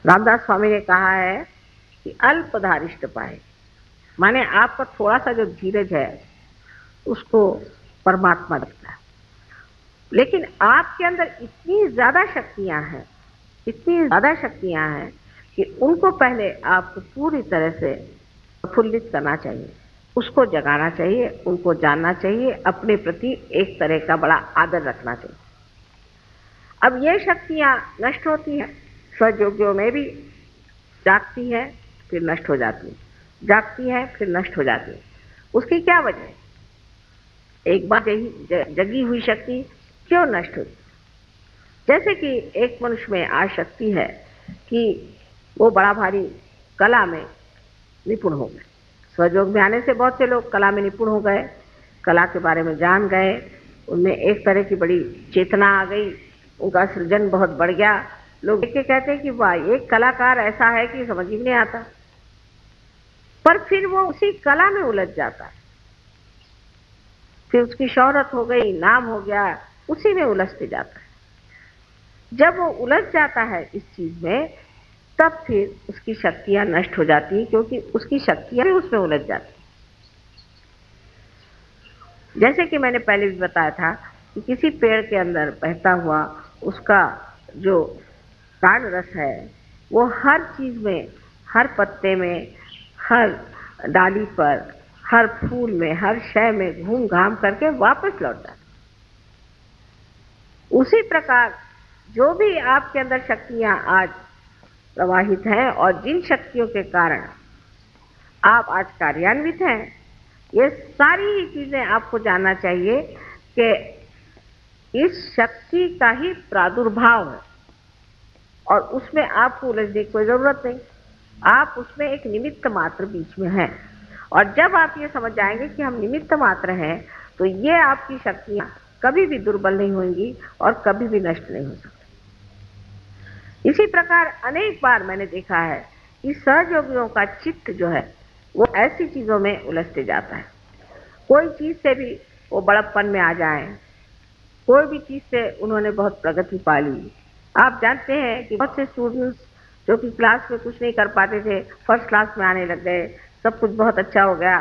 रामदास स्वामी ने कहा है कि अल्पधारिष्ट पाए, माने आपका थोड़ा सा जो धीरज है उसको परमात्मा रखता है। लेकिन आपके अंदर इतनी ज्यादा शक्तियां हैं, इतनी ज्यादा शक्तियां हैं कि उनको पहले आपको पूरी तरह से प्रफुल्लित करना चाहिए, उसको जगाना चाहिए, उनको जानना चाहिए, अपने प्रति एक तरह का बड़ा आदर रखना चाहिए। अब ये शक्तियां नष्ट होती हैं, स्वयोगियों में भी जागती है फिर नष्ट हो जाती है, जागती है फिर नष्ट हो जाती है। उसकी क्या वजह है? एक बार जगी हुई शक्ति क्यों नष्ट होती? जैसे कि एक मनुष्य में आज शक्ति है कि वो बड़ा भारी कला में निपुण हो गए। स्वयोग में आने से बहुत से लोग कला में निपुण हो गए, कला के बारे में जान गए, उनमें एक तरह की बड़ी चेतना आ गई, उनका सृजन बहुत बढ़ गया। लोग देख के कहते हैं कि वाह, एक कलाकार ऐसा है कि समझ ही नहीं आता। पर फिर वो उसी कला में उलझ जाता है, फिर उसकी शोहरत हो गई, नाम हो गया, उसी में उलझते जाता है। जब वो उलझ जाता है इस चीज में, तब फिर उसकी शक्तियां नष्ट हो जाती हैं, क्योंकि उसकी शक्तियां भी उसमें उलझ जाती हैं। जैसे कि मैंने पहले भी बताया था कि किसी पेड़ के अंदर बहता हुआ उसका जो प्राण रस है वो हर चीज में, हर पत्ते में, हर डाली पर, हर फूल में, हर शय में घूम घाम करके वापस लौटता है। उसी प्रकार जो भी आपके अंदर शक्तियां आज प्रवाहित हैं और जिन शक्तियों के कारण आप आज कार्यान्वित हैं, ये सारी ही चीजें आपको जानना चाहिए कि इस शक्ति का ही प्रादुर्भाव है और उसमें आपको उलझने की कोई जरूरत नहीं। आप उसमें एक निमित्त मात्र बीच में हैं, और जब आप ये समझ जाएंगे कि हम निमित्त मात्र हैं, तो ये आपकी शक्तियां कभी भी दुर्बल नहीं होंगी और कभी भी नष्ट नहीं हो सकती। इसी प्रकार अनेक बार मैंने देखा है कि सहयोगियों का चित्त जो है वो ऐसी चीजों में उलझते जाता है। कोई चीज से भी वो बड़प्पन में आ जाए, कोई भी चीज से उन्होंने बहुत प्रगति पा ली। आप जानते हैं कि बहुत से स्टूडेंट्स जो कि क्लास में कुछ नहीं कर पाते थे, फर्स्ट क्लास में आने लग गए, सब कुछ बहुत अच्छा हो गया,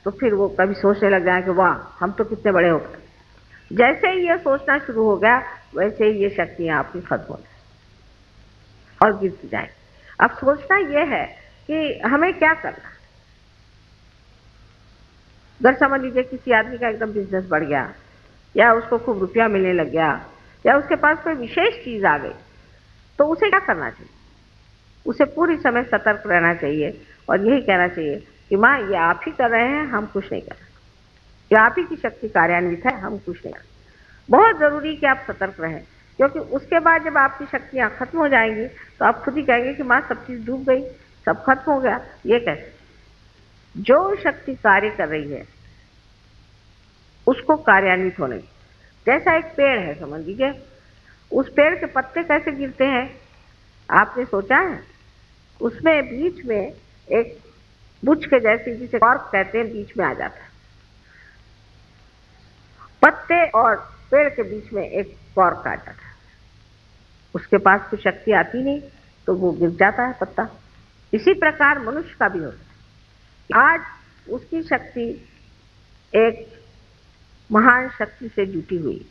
तो फिर वो कभी सोचने लग जाए कि वाह, हम तो कितने बड़े हो गए। जैसे ही ये सोचना शुरू हो गया, वैसे ही ये शक्तियां आपकी खत्म हो जाए और गिरती जाए। अब सोचना यह है कि हमें क्या करना। अगर समझ लीजिए किसी आदमी का एकदम बिजनेस बढ़ गया, या उसको खूब रुपया मिलने लग गया, या उसके पास कोई विशेष चीज आ गई, तो उसे क्या करना चाहिए? उसे पूरी समय सतर्क रहना चाहिए और यही कहना चाहिए कि माँ, ये आप ही कर रहे हैं, हम कुछ नहीं कर रहे, ये आप ही की शक्ति कार्यान्वित है, हम कुछ नहीं कर रहे। बहुत जरूरी कि आप सतर्क रहें, क्योंकि उसके बाद जब आपकी शक्तियां खत्म हो जाएंगी तो आप खुद ही कहेंगे कि माँ, सब चीज डूब गई, सब खत्म हो गया। ये कैसे? जो शक्ति कार्य कर रही है उसको कार्यान्वित होने। जैसा एक पेड़ है, समझ लीजिए, उस पेड़ के पत्ते कैसे गिरते हैं आपने सोचा है? उसमें बीच में एक बुच के जैसी, जिसे कॉर्क कहते हैं, बीच में आ जाता है। पत्ते और पेड़ के बीच में एक कॉर्क आ जाता है, उसके पास कुछ शक्ति आती नहीं तो वो गिर जाता है पत्ता। इसी प्रकार मनुष्य का भी होता है। आज उसकी शक्ति एक महान शक्ति से जुटी हुई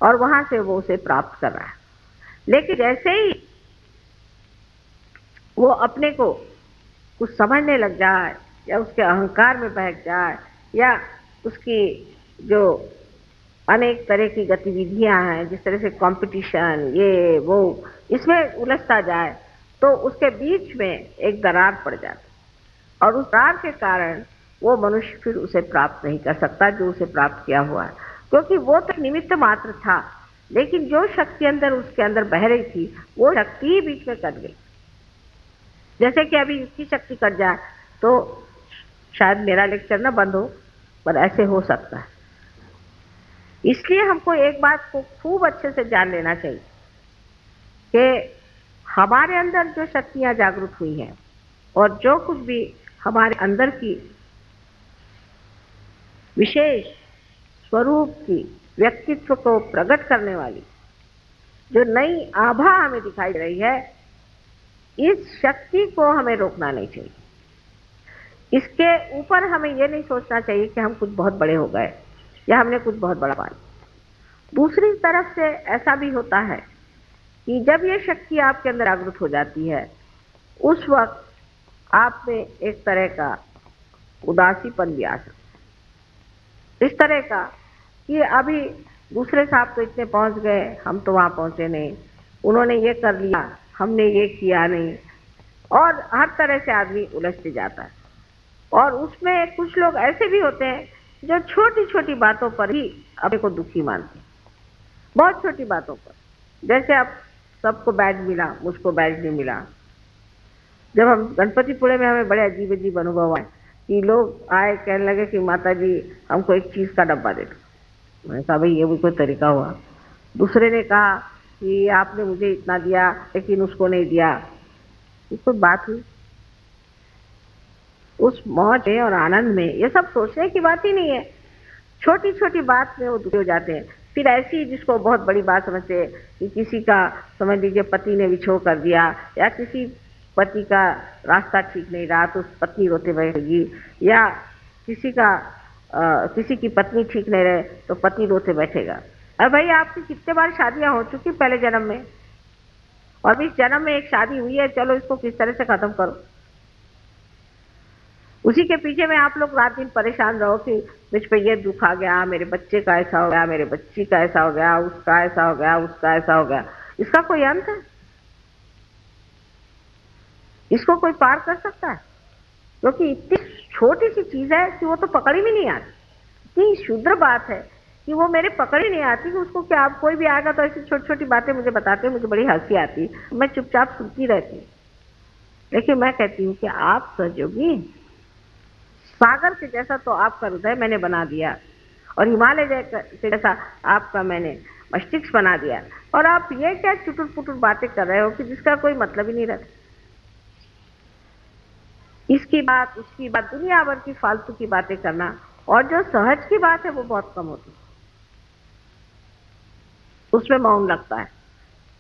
और वहां से वो उसे प्राप्त कर रहा है, लेकिन जैसे ही वो अपने को कुछ समझने लग जाए, या उसके अहंकार में बहक जाए, या उसकी जो अनेक तरह की गतिविधियां हैं, जिस तरह से कंपटीशन, ये वो, इसमें उलझता जाए, तो उसके बीच में एक दरार पड़ जाती, और उस दरार के कारण वो मनुष्य फिर उसे प्राप्त नहीं कर सकता जो उसे प्राप्त किया हुआ है, क्योंकि वो तो निमित्त मात्र था, लेकिन जो शक्ति अंदर उसके अंदर बह रही थी वो शक्ति ही बीच में कट गई। जैसे कि अभी इसकी शक्ति कट जाए तो शायद मेरा लेक्चर ना बंद हो, पर ऐसे हो सकता है। इसलिए हमको एक बात को खूब अच्छे से जान लेना चाहिए कि हमारे अंदर जो शक्तियां जागृत हुई हैं और जो कुछ भी हमारे अंदर की विशेष स्वरूप की, व्यक्तित्व को प्रकट करने वाली जो नई आभा हमें दिखाई दे रही है, इस शक्ति को हमें रोकना नहीं चाहिए। इसके ऊपर हमें यह नहीं सोचना चाहिए कि हम कुछ बहुत बड़े हो गए या हमने कुछ बहुत बड़ा पाया। दूसरी तरफ से ऐसा भी होता है कि जब ये शक्ति आपके अंदर जागृत हो जाती है, उस वक्त आप में एक तरह का उदासीपन भी आ सकता है, इस तरह का कि अभी दूसरे साहब तो इतने पहुंच गए, हम तो वहां पहुंचे नहीं, उन्होंने ये कर लिया, हमने ये किया नहीं, और हर तरह से आदमी उलझते जाता है। और उसमें कुछ लोग ऐसे भी होते हैं जो छोटी छोटी बातों पर ही अपने को दुखी मानते हैं, बहुत छोटी बातों पर। जैसे अब सबको बैज मिला, मुझको बैज नहीं मिला। जब हम गणपतिपुरे में, हमें बड़े अजीब अजीब अनुभव आए कि लोग आए कहने लगे कि माता जी हमको एक चीज का डब्बा दे दो। मैंने कहा भाई ये भी कोई तरीका हुआ। दूसरे ने कहा कि आपने मुझे इतना दिया लेकिन उसको नहीं दिया। ये कोई बात हुई? उस मौज और आनंद में ये सब सोचने की बात ही नहीं है। छोटी छोटी बात में वो दुखी हो जाते हैं। फिर ऐसी जिसको बहुत बड़ी बात समझते हैं कि किसी का, समझ लीजिए पति ने विछोह कर दिया, या किसी पति का रास्ता ठीक नहीं रहा तो पत्नी रोते बैठेगी, या किसी की पत्नी ठीक नहीं रहे तो पति रोते बैठेगा। अरे भाई आपकी कितने बार शादियां हो चुकी पहले जन्म में, और इस जन्म में एक शादी हुई है, चलो इसको किस तरह से खत्म करो। उसी के पीछे में आप लोग रात दिन परेशान रहो कि मुझ पे ये दुख आ गया, मेरे बच्चे का ऐसा हो गया, मेरे बच्ची का ऐसा हो गया, उसका ऐसा हो गया, उसका ऐसा हो गया। इसका कोई अंत है? इसको कोई पार कर सकता है? क्योंकि इतनी छोटी सी चीज है कि वो तो पकड़ ही नहीं आती। इतनी शुद्र बात है कि वो मेरे पकड़ ही नहीं आती कि उसको क्या। आप कोई भी आएगा तो ऐसी छोटी छोटी बातें मुझे बताते, मुझे बड़ी हंसी आती, मैं चुपचाप सुनती रहती हूँ। लेकिन मैं कहती हूँ कि आप सहयोगी, सागर के जैसा तो आपका हृदय मैंने बना दिया, और हिमालय के जैसा आपका मैंने मस्तिष्क बना दिया, और आप ये क्या चुटुर पुटुर बातें कर रहे हो कि जिसका कोई मतलब ही नहीं रहता। इसकी बात, उसकी बात, दुनिया भर की फालतू की बातें करना, और जो सहज की बात है वो बहुत कम होती है, उसमें मौन लगता है।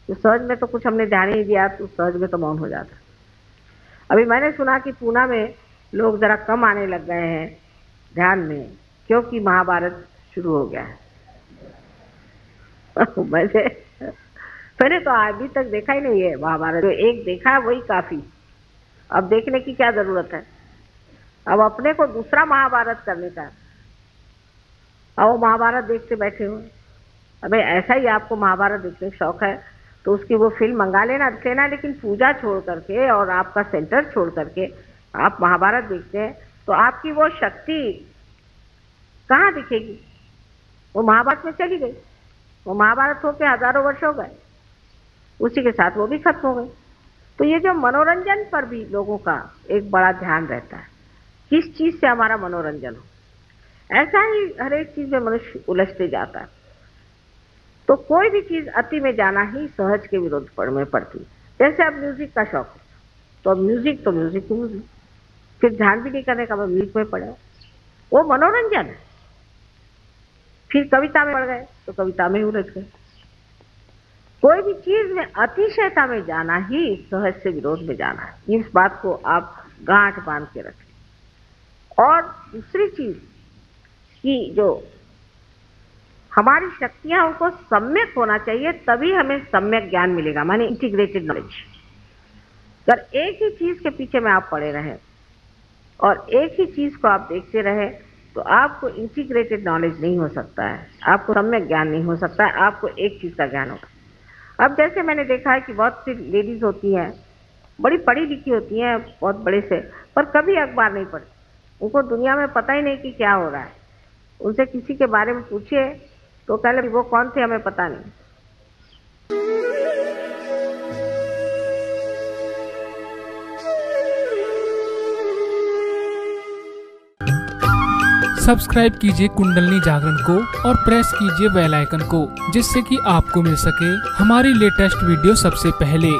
तो सहज में तो कुछ हमने ध्यान ही दिया, तो सहज में तो मौन हो जाता है। अभी मैंने सुना कि पूना में लोग जरा कम आने लग गए हैं ध्यान में, क्योंकि महाभारत शुरू हो गया है। मैंने तो अभी तक देखा ही नहीं है महाभारत, जो एक देखा है वही काफी। अब देखने की क्या जरूरत है? अब अपने को दूसरा महाभारत करने का, अब वो महाभारत देखते बैठे हुए। अबे ऐसा ही आपको महाभारत देखने का शौक है तो उसकी वो फिल्म मंगा लेना, देख लेना, लेकिन पूजा छोड़ करके और आपका सेंटर छोड़ करके आप महाभारत देखते हैं तो आपकी वो शक्ति कहाँ दिखेगी? वो महाभारत में चली गई। वो महाभारत होके हजारों वर्ष हो गए, उसी के साथ वो भी खत्म हो गई। तो ये जो मनोरंजन पर भी लोगों का एक बड़ा ध्यान रहता है, किस चीज से हमारा मनोरंजन हो, ऐसा ही हर एक चीज में मनुष्य उलझते जाता है। तो कोई भी चीज अति में जाना ही सहज के विरोध में पड़ती। जैसे अब म्यूजिक का शौक है तो अब म्यूजिक तो म्यूजिक, फिर ध्यान भी नहीं करने का, म्यूजिक में पड़े, वो मनोरंजन है। फिर कविता में पड़ गए तो कविता में उलझ गए। कोई भी चीज में अतिशयता में जाना ही सहज से विरोध में जाना है। इस बात को आप गांठ बांध के रखें। और दूसरी चीज कि जो हमारी शक्तियां, उनको सम्यक होना चाहिए, तभी हमें सम्यक ज्ञान मिलेगा, माने इंटीग्रेटेड नॉलेज। अगर एक ही चीज के पीछे में आप पड़े रहे और एक ही चीज को आप देखते रहे तो आपको इंटीग्रेटेड नॉलेज नहीं हो सकता है, आपको सम्यक ज्ञान नहीं हो सकता है, आपको एक चीज का ज्ञान होगा। अब जैसे मैंने देखा है कि बहुत सी लेडीज होती हैं, बड़ी पढ़ी लिखी होती हैं, बहुत बड़े से, पर कभी अखबार नहीं पढ़ती, उनको दुनिया में पता ही नहीं कि क्या हो रहा है। उनसे किसी के बारे में पूछिए तो पहले वो कौन थे हमें पता नहीं। सब्सक्राइब कीजिए कुंडलनी जागरण को और प्रेस कीजिए बेल आइकन को, जिससे कि आपको मिल सके हमारी लेटेस्ट वीडियो सबसे पहले।